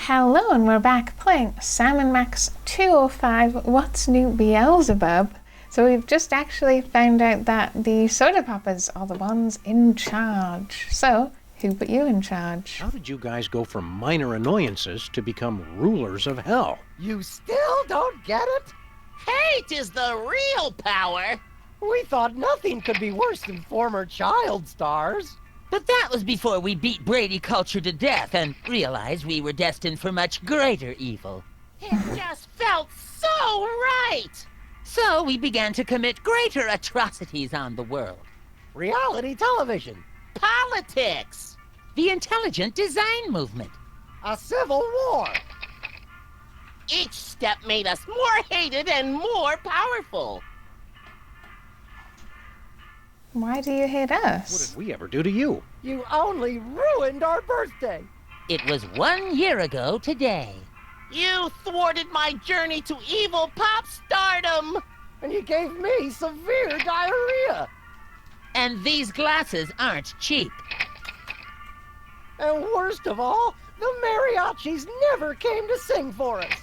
Hello, and we're back playing Sam and Max 205 What's New Beelzebub. So we've just actually found out that the soda poppers are the ones in charge. So, who put you in charge? How did you guys go from minor annoyances to become rulers of hell? You still don't get it? Hate is the real power! We thought nothing could be worse than former child stars. But that was before we beat Brady culture to death and realized we were destined for much greater evil. It just felt so right! So we began to commit greater atrocities on the world. Reality television. Politics! The intelligent design movement. A civil war. Each step made us more hated and more powerful. Why do you hate us? What did we ever do to you? You only ruined our birthday. It was 1 year ago today. You thwarted my journey to evil pop stardom! And you gave me severe diarrhea. And these glasses aren't cheap. And worst of all, the mariachis never came to sing for us.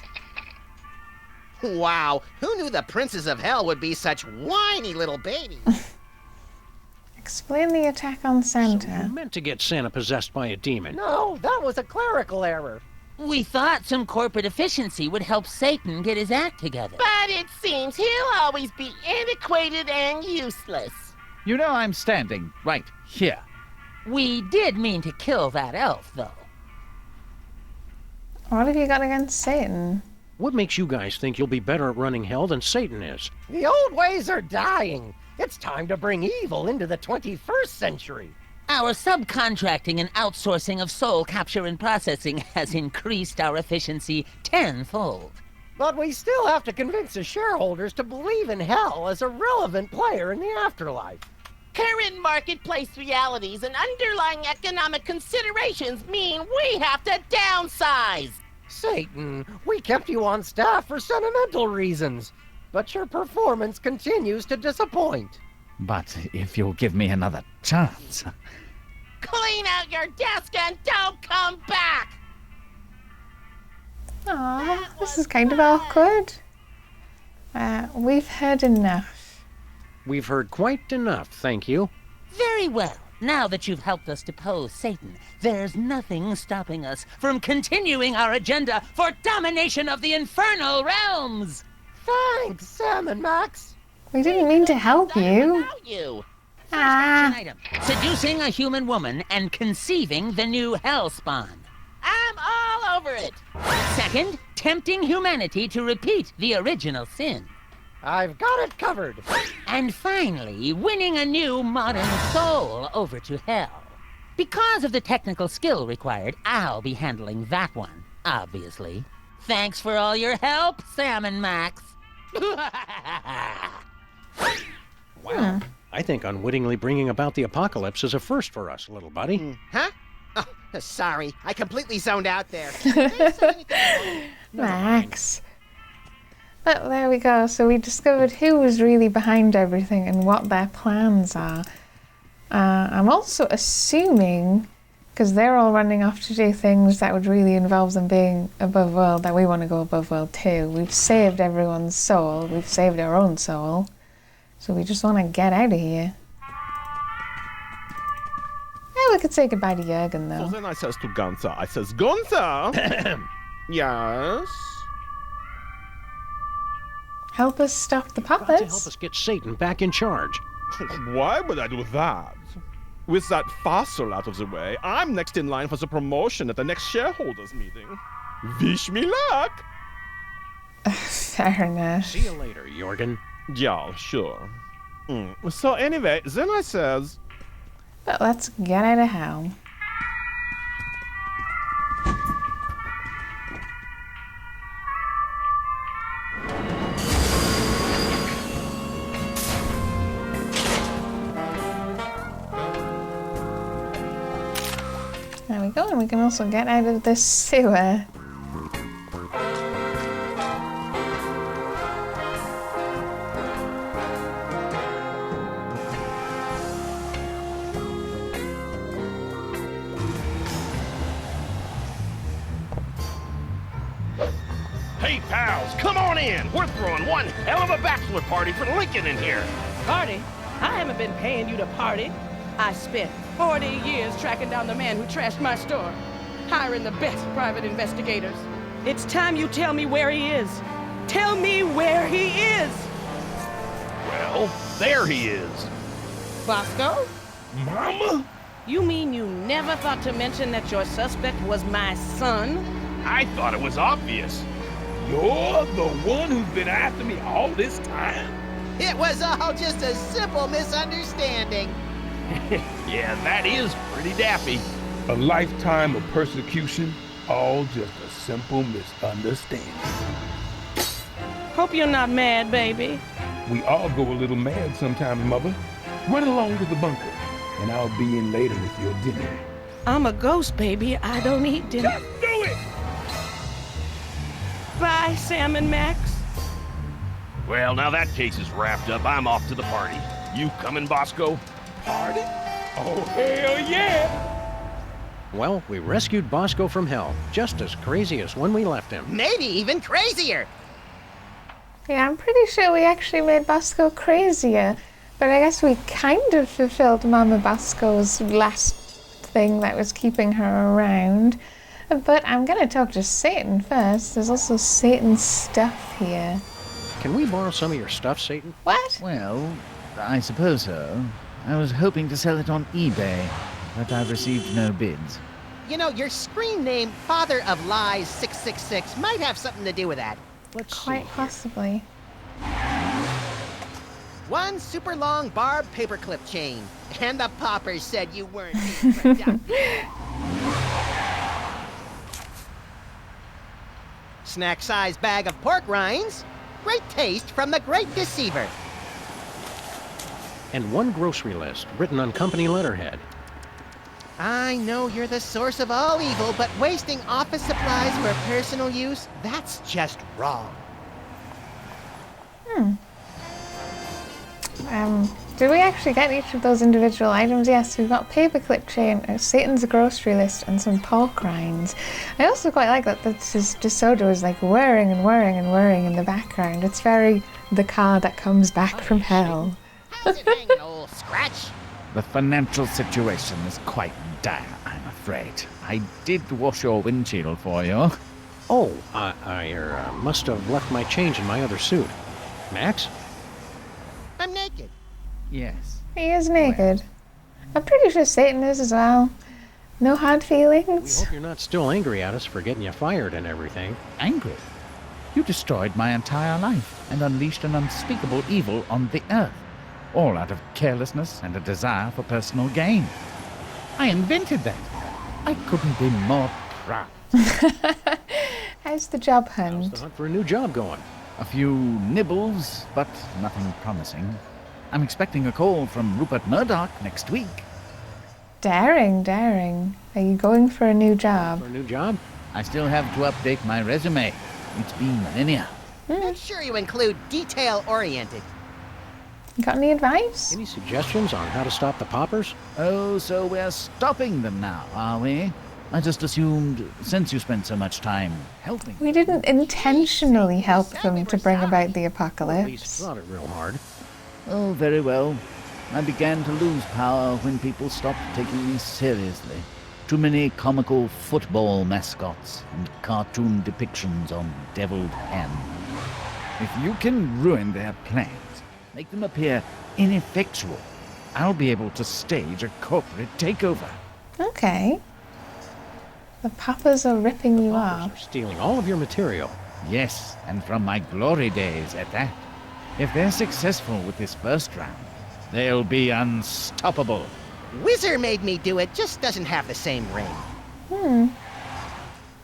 Wow, who knew the princes of hell would be such whiny little babies? Explain the attack on Santa. So you meant to get Santa possessed by a demon. No, that was a clerical error. We thought some corporate efficiency would help Satan get his act together. But it seems he'll always be antiquated and useless. You know I'm standing right here. We did mean to kill that elf, though. What have you got against Satan? What makes you guys think you'll be better at running hell than Satan is? The old ways are dying. It's time to bring evil into the 21st century. Our subcontracting and outsourcing of soul capture and processing has increased our efficiency tenfold. But we still have to convince the shareholders to believe in hell as a relevant player in the afterlife. Current marketplace realities and underlying economic considerations mean we have to downsize. Satan, we kept you on staff for sentimental reasons, but your performance continues to disappoint. But if you'll give me another chance... Clean out your desk and don't come back! Aw, this is kind of awkward. We've heard enough. We've heard quite enough, thank you. Very well. Now that you've helped us depose Satan, there's nothing stopping us from continuing our agenda for domination of the infernal realms! Thanks, Sam and Max. We didn't mean to help you. Action item. Seducing a human woman and conceiving the new hell spawn. I'm all over it. Second, tempting humanity to repeat the original sin. I've got it covered. And finally, winning a new modern soul over to hell. Because of the technical skill required, I'll be handling that one, obviously. Thanks for all your help, Sam and Max. Wow. I think unwittingly bringing about the apocalypse is a first for us, little buddy. Huh? Oh, sorry, I completely zoned out there. Max. But there we go. So we discovered who was really behind everything and what their plans are. I'm also assuming, because they're all running off to do things that would really involve them being above world, that we want to go above world too. We've saved everyone's soul. We've saved our own soul. So we just want to get out of here. Yeah, we could say goodbye to Jurgen, though. So then I says to Gunther, Gunther! Yes? Help us stop the Got to help puppets. us get Satan back in charge. Why would I do that? With that fossil out of the way, I'm next in line for the promotion at the next shareholders meeting. Wish me luck! Fair enough. See you later, Jorgen. Yeah, sure. So anyway, then I says, But let's get out of hell. There we go, and we can also get out of this sewer. Hey, pals, come on in. We're throwing one hell of a bachelor party for Lincoln in here. Party? I haven't been paying you to party. I spent 40 years tracking down the man who trashed my store, hiring the best private investigators. It's time you tell me where he is. Tell me where he is! Well, there he is. Bosco? Mama? You mean you never thought to mention that your suspect was my son? I thought it was obvious. You're the one who's been after me all this time? It was all just a simple misunderstanding. Yeah, that is pretty daffy. A lifetime of persecution, all just a simple misunderstanding. Hope you're not mad, baby. We all go a little mad sometimes, Mother. Run along to the bunker, and I'll be in later with your dinner. I'm a ghost, baby. I don't eat dinner. Just do it! Bye, Sam and Max. Well, now that case is wrapped up. I'm off to the party. You coming, Bosco? Party? Oh, hell yeah! Well, we rescued Bosco from hell, just as crazy as when we left him. Maybe even crazier. Yeah, I'm pretty sure we actually made Bosco crazier. But I guess we kind of fulfilled Mama Bosco's last thing that was keeping her around. But I'm going to talk to Satan first. There's also Satan's stuff here. Can we borrow some of your stuff, Satan? What? Well, I suppose so. I was hoping to sell it on eBay, but I've received no bids. You know, your screen name, Father of Lies 666, might have something to do with that. Quite possibly. One super long barbed paperclip chain. And the paupers said you weren't being productive. Snack-sized bag of pork rinds. Great taste from the Great Deceiver. And one grocery list written on company letterhead. I know you're the source of all evil, but wasting office supplies for personal use, that's just wrong. Did we actually get each of those individual items? Yes, we've got paperclip chain, Satan's grocery list, and some pork rinds. I also quite like that this DeSoto is like whirring and whirring and whirring in the background. It's very the car that comes back from hell. How's it hanging, old Scratch? The financial situation is quite dire, I'm afraid. I did wash your windshield for you. Oh, I must have left my change in my other suit. Max? I'm naked. Yes. He is naked. I'm pretty sure Satan is as well. No hard We feelings. hope you're not still angry at us for getting you fired and everything. Angry? You destroyed my entire life and unleashed an unspeakable evil on the earth, all out of carelessness and a desire for personal gain. I invented that. I couldn't be more proud. How's the job How's hunt? the hunt for a new job going? A few nibbles, but nothing promising. I'm expecting a call from Rupert Murdoch next week. Daring, daring. Are you going for a new job? For a new job? I still have to update my resume. It's been millennia. Make sure you include detail-oriented. Got any advice? Any suggestions on how to stop the poppers? Oh, so we're stopping them now, are we? I just assumed, since you spent so much time helping. We didn't intentionally help them to bring about the At least apocalypse. thought it real hard. Oh, very well. I began to lose power when people stopped taking me seriously. Too many comical football mascots and cartoon depictions on deviled ham. If you can ruin their plans, make them appear ineffectual, I'll be able to stage a corporate takeover. Okay. The poppers are ripping you Poppers off. are stealing all of your material. Yes, and from my glory days at that. If they're successful with this first round, they'll be unstoppable. Whizzer made me do it, just doesn't have the same ring.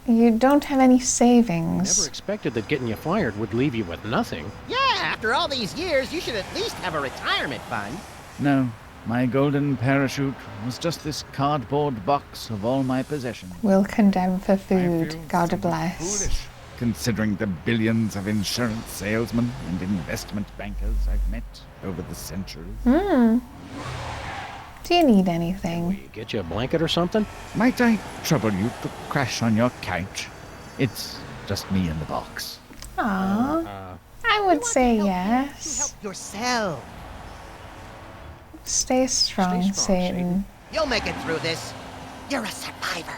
You don't have any Never savings. expected that getting you fired would leave you with nothing. Yeah, after all these years, you should at least have a retirement fund. No, my golden parachute was just this cardboard box of all my possessions. Will condemn for food. God bless. Foolish, considering the billions of insurance salesmen and investment bankers I've met over the centuries. Do you need anything? We get you a blanket or something? Might I trouble you to crash on your couch? It's just me in the box. Aww. I would say yes. Help yourself. Stay strong, Satan. You'll make it through this. You're a survivor.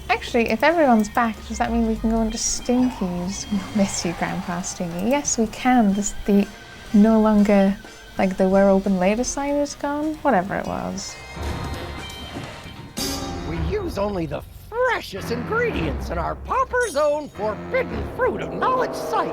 Actually, if everyone's back, does that mean we can go into Stinky's? Miss you, Grandpa Stinky. Yes, we can. The no longer, like, the we're open later sign is gone. Whatever it was. We use only the freshest ingredients in our Popper's own forbidden fruit of knowledge cider.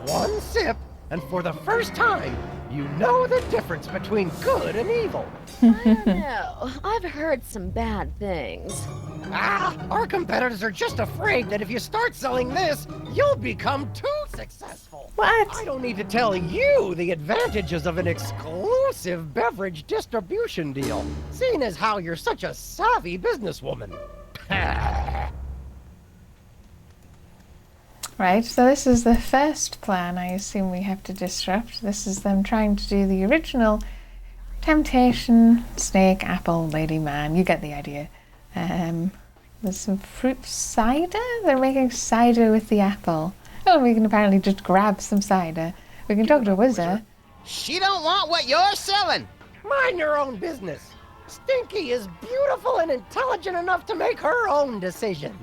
One sip, and for the first time, you know the difference between good and evil. I don't know. I've heard some bad things. Our competitors are just afraid that if you start selling this, you'll become too successful. What? I don't need to tell you the advantages of an exclusive beverage distribution deal, seeing as how you're such a savvy businesswoman. Right, so this is the first plan I assume we have to disrupt. This is them trying to do the original temptation, snake, apple, lady, man. You get the idea. There's some fruit cider? They're making cider with the apple. Oh, we can apparently just grab some cider. We can talk to Wizard. She don't want what you're selling. Mind your own business. Stinky is beautiful and intelligent enough to make her own decisions.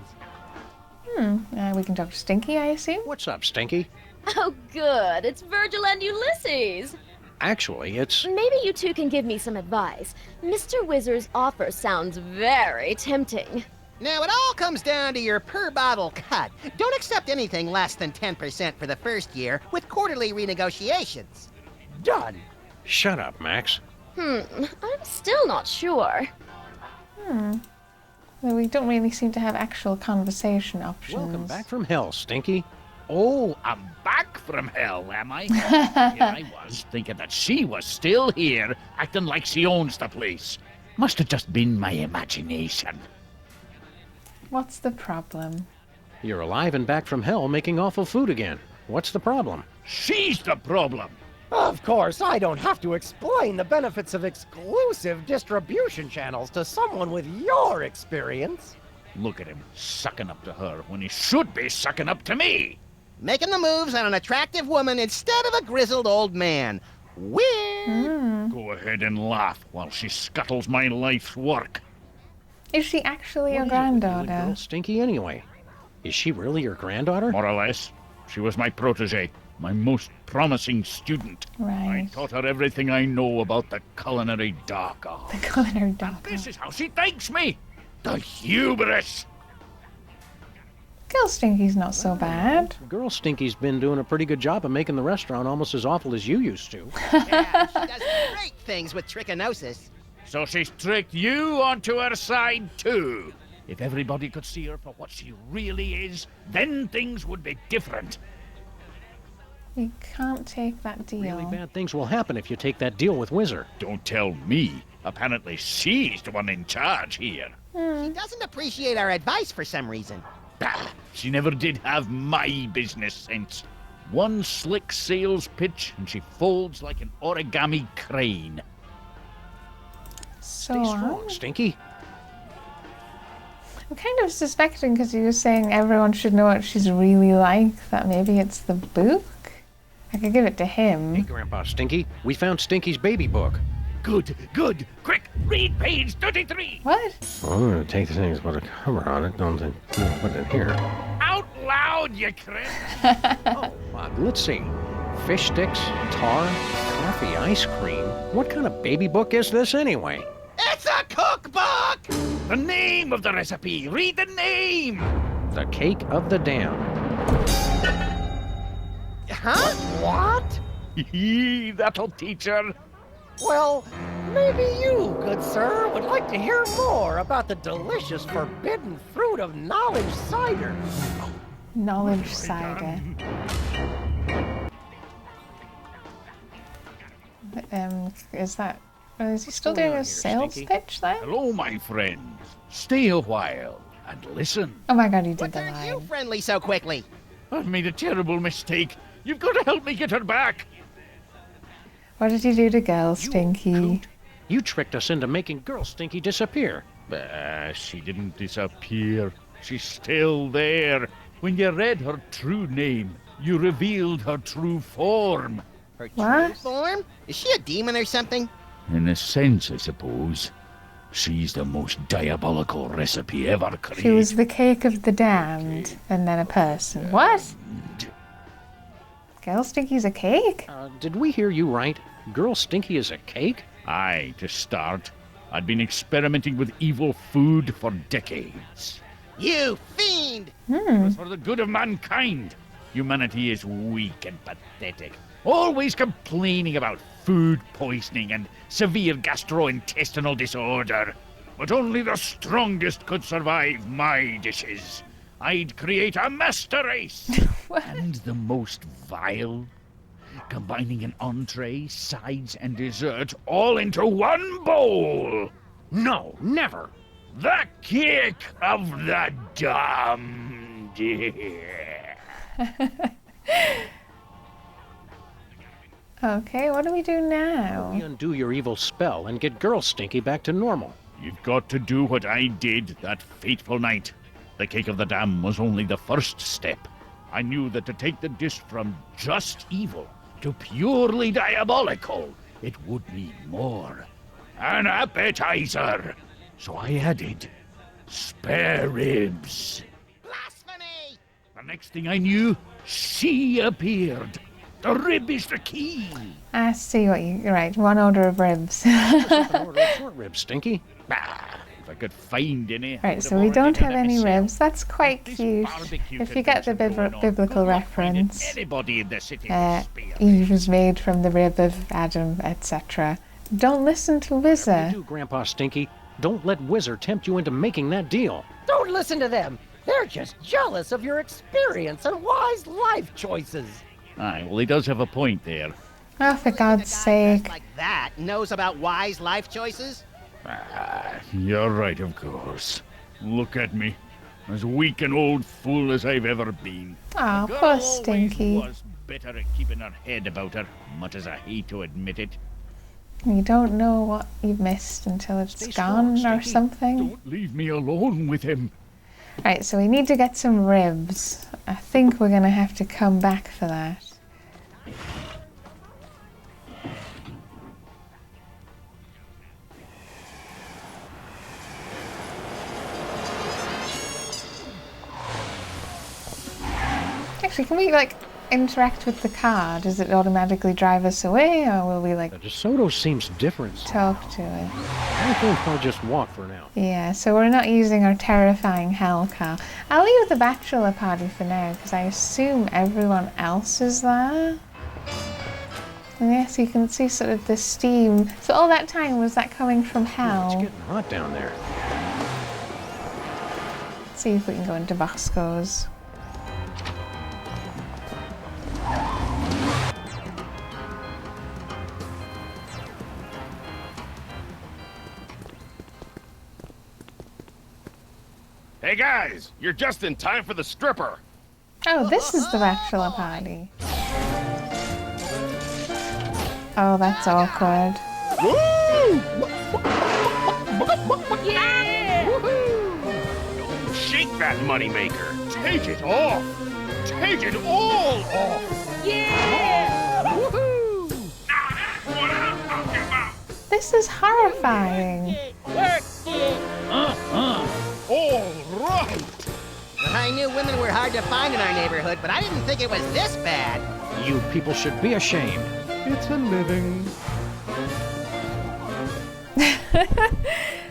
We can talk to Stinky, I assume? What's up, Stinky? Oh, good. It's Virgil and Ulysses. Actually, it's... Maybe you two can give me some advice. Mr. Wizard's offer sounds very tempting. Now, it all comes down to your per-bottle cut. Don't accept anything less than 10% for the first year with quarterly renegotiations. Done. Shut up, Max. I'm still not sure. Well, we don't really seem to have actual conversation options. Welcome back from hell, Stinky. Oh, I'm back from hell, am I? Here I was, thinking that she was still here, acting like she owns the place. Must have just been my imagination. What's the problem? You're alive and back from hell making awful food again. What's the problem? She's the problem. Of course, I don't have to explain the benefits of exclusive distribution channels to someone with your experience. Look at him, sucking up to her when he should be sucking up to me. Making the moves on an attractive woman instead of a grizzled old man. Weird. Go ahead and laugh while she scuttles my life's work. Is she actually your What is it with you and granddaughter? girl Stinky anyway? Is she really your granddaughter? More or less. She was my protege, my most promising student. I Right. taught her everything I know about the culinary dark art. The culinary dog. This is how she thanks me. The hubris. Girl Stinky's not so bad. Girl Stinky's been doing a pretty good job of making the restaurant almost as awful as you used to. Yeah, she does great things with trichinosis. So she's tricked you onto her side too. If everybody could see her for what she really is, then things would be different. You can't take that deal. Really bad things will happen if you take that deal with Wizard. Don't tell me. Apparently she's the one in charge here. She doesn't appreciate our advice for some reason. Bah, she never did have my business sense. One slick sales pitch and she folds like an origami crane. So Stay strong, Stinky. I'm kind of suspecting, because you were saying everyone should know what she's really like, that maybe it's the book? I could give it to Hey, him. Grandpa Stinky, we found Stinky's baby book. Good, good. Quick, read page 33. What? Well, I'm gonna take the things with a cover on it, don't put it here. Out loud, you crit. Let's see. Fish sticks, tar, coffee ice cream. What kind of baby book is this anyway? It's a cookbook! The name of the recipe. Read the name. The Cake of the Damned. Huh? What? That'll teach her. Well, maybe you, good sir, would like to hear more about the delicious forbidden fruit of knowledge cider. Knowledge cider. Is he still doing a sales pitch then? Hello, my friends. Stay a while and listen. Oh my god, he did What the turned line. you friendly so quickly? I've made a terrible mistake. You've got to help me get her back. What did you do to Girl Stinky? You tricked us into making Girl Stinky disappear. She didn't disappear. She's still there. When you read her true name, you revealed her true form. Her What? true form? Is she a demon or something? In a sense, I suppose. She's the most diabolical recipe ever created. She was the cake of the damned, and then a person. What? Girl Stinky's a cake? Did we hear you right? Girl Stinky is a cake? Aye, to start. I'd been experimenting with evil food for decades. You fiend! It was for the good of mankind. Humanity is weak and pathetic, always complaining about food poisoning and severe gastrointestinal disorder. But only the strongest could survive my dishes. I'd create a master race. And the most vile. Combining an entree, sides, and dessert all into one bowl. No, never. The cake of the damned. Okay, what do we do now? We undo your evil spell and get Girl Stinky back to normal. You've got to do what I did that fateful night. The cake of the dam was only the first step. I knew that to take the dish from just evil to purely diabolical, it would need more. An appetizer. So I added spare ribs. Blasphemy! The next thing I knew, she appeared. The rib is the key. I see what you're right. One order of ribs. An order of short ribs, Stinky. If I could find any. Right, so we don't have any ribs. That's quite cute. If you get the biblical reference, Anybody in the city Eve was made from the rib of Adam, etc. Don't listen to Whizzer. You do, Grandpa Stinky. Don't let Whizzer tempt you into making that deal. Don't listen to them. They're just jealous of your experience and wise life choices. Aye, well, he does have a point there. Oh, for God's sake. Like that knows about wise life choices? You're right, of course. Look at me. As weak an old fool as I've ever been. Oh, The girl poor always Stinky. was better at keeping her head about her, much as I hate to admit it. You don't know what you've missed until it's Stay gone strong, or Stinky. something. Don't leave me alone with him. Right, so we need to get some ribs. I think we're going to have to come back for that. Actually, can we, like, interact with the car? Does it automatically drive us away, or will we, like, The DeSoto seems different. talk to it? I think I'll just walk for now. Yeah, so we're not using our terrifying hell car. I'll leave the bachelor party for now, because I assume everyone else is there. And yes, you can see sort of the steam. So all that time, was that coming from It's hell? getting hot down there. Let's see if we can go into Bosco's. Hey guys, you're just in time for the stripper. Oh, this is the bachelor party. Oh, that's awkward. Shake that moneymaker. Take it off. Take it all off. This is horrifying. All right. I knew women were hard to find in our neighborhood, but I didn't think it was this bad. You people should be ashamed. It's a living.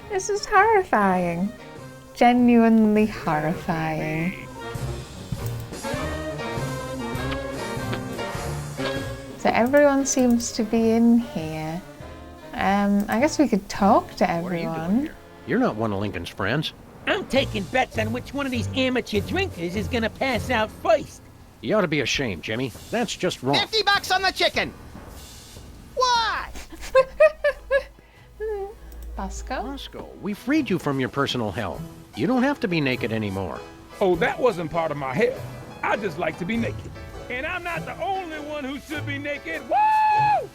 This is horrifying. Genuinely horrifying. So everyone seems to be in here. I guess we could talk to What are you doing everyone. here? You're not one of Lincoln's friends. I'm taking bets on which one of these amateur drinkers is gonna pass out first. You ought to be ashamed, Jimmy. That's just wrong. $50 on the chicken. Why? Bosco? Bosco, we freed you from your personal hell. You don't have to be naked anymore. Oh, that wasn't part of my hell. I just like to be naked. And I'm not the only one who should be naked. Woo!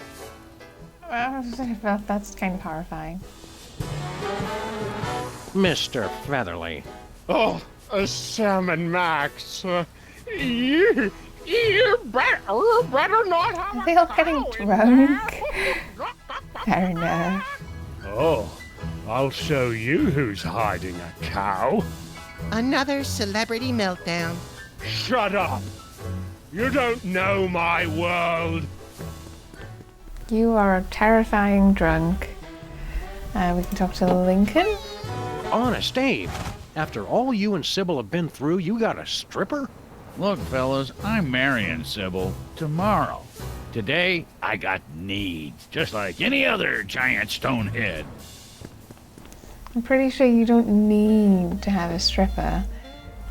Well, that's kind of horrifying. Mr. Featherly. Oh, Sam and Max, you better not have Are they all getting drunk? Fair enough. Oh, I'll show you who's hiding a cow. Another celebrity meltdown. Shut up! You don't know my world. You are a terrifying drunk. We can talk to Lincoln. Honest, Abe. After all you and Sybil have been through, you got a stripper? Look, fellas, I'm marrying Sybil tomorrow. Today, I got needs, just like any other giant stone head. I'm pretty sure you don't need to have a stripper.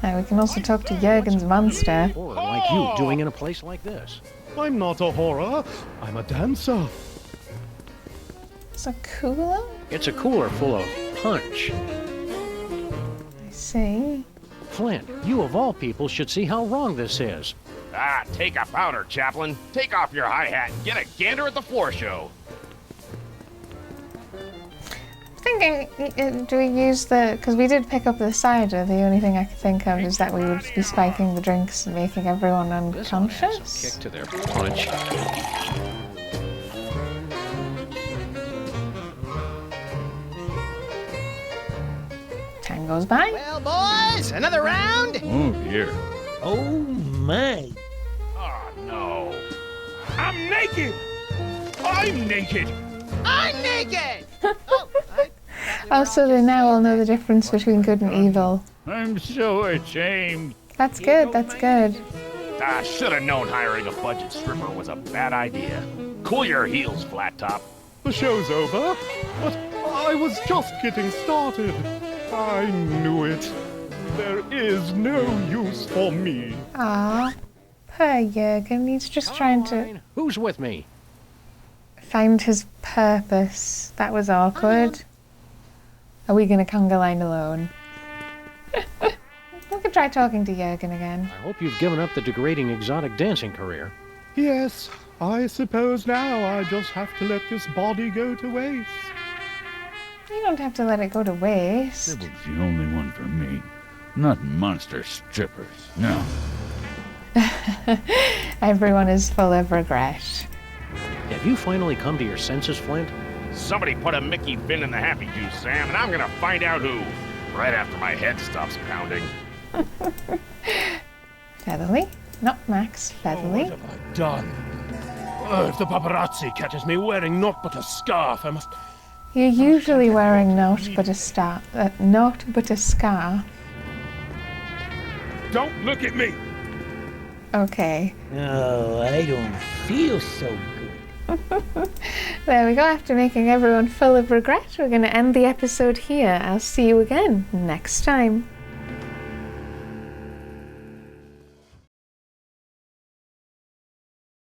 We can also talk to Jurgen's monster. Or like you doing in a place like this. I'm not a horror. I'm a dancer. It's a cooler? It's a cooler full of punch. I see. Flint, you of all people should see how wrong this is. Take a powder, Chaplain. Take off your hi-hat and get a gander at the floor show. Thinking, do we use because we did pick up the cider, the only thing I could think of is that we would be spiking the drinks and making everyone This one has unconscious. some kick to their punch. Time goes by. Well, boys, another round? Oh, dear. Oh my. Oh, no. I'm naked! I'm naked! I'm naked! Oh, so they now all know the difference between good and evil. I'm so ashamed. That's good, that's good. I should have known hiring a budget stripper was a bad idea. Cool your heels, Flat Top. The show's over, but I was just getting started. I knew it. There is no use for me. Ah, poor Jurgen. He's just trying to Who's with me? find his purpose. That was awkward. Are we going to conga line alone? We could try talking to Jurgen again. I hope you've given up the degrading exotic dancing career. Yes, I suppose now I just have to let this body go to waste. You don't have to let it go to waste. Sybil's the only one for me. Not monster strippers, no. Everyone is full of regret. Have you finally come to your senses, Flint? Somebody put a Mickey Finn in the Happy Juice, Sam, and I'm gonna find out who. Right after my head stops pounding. Featherly? Not Max, Featherly. What have I done? If the paparazzi catches me wearing naught but a scarf, I must... You're usually wearing naught but a scarf. Don't look at me! Okay. Oh, I don't feel so good. There we go. After making everyone full of regret, we're going to end the episode here. I'll see you again next time.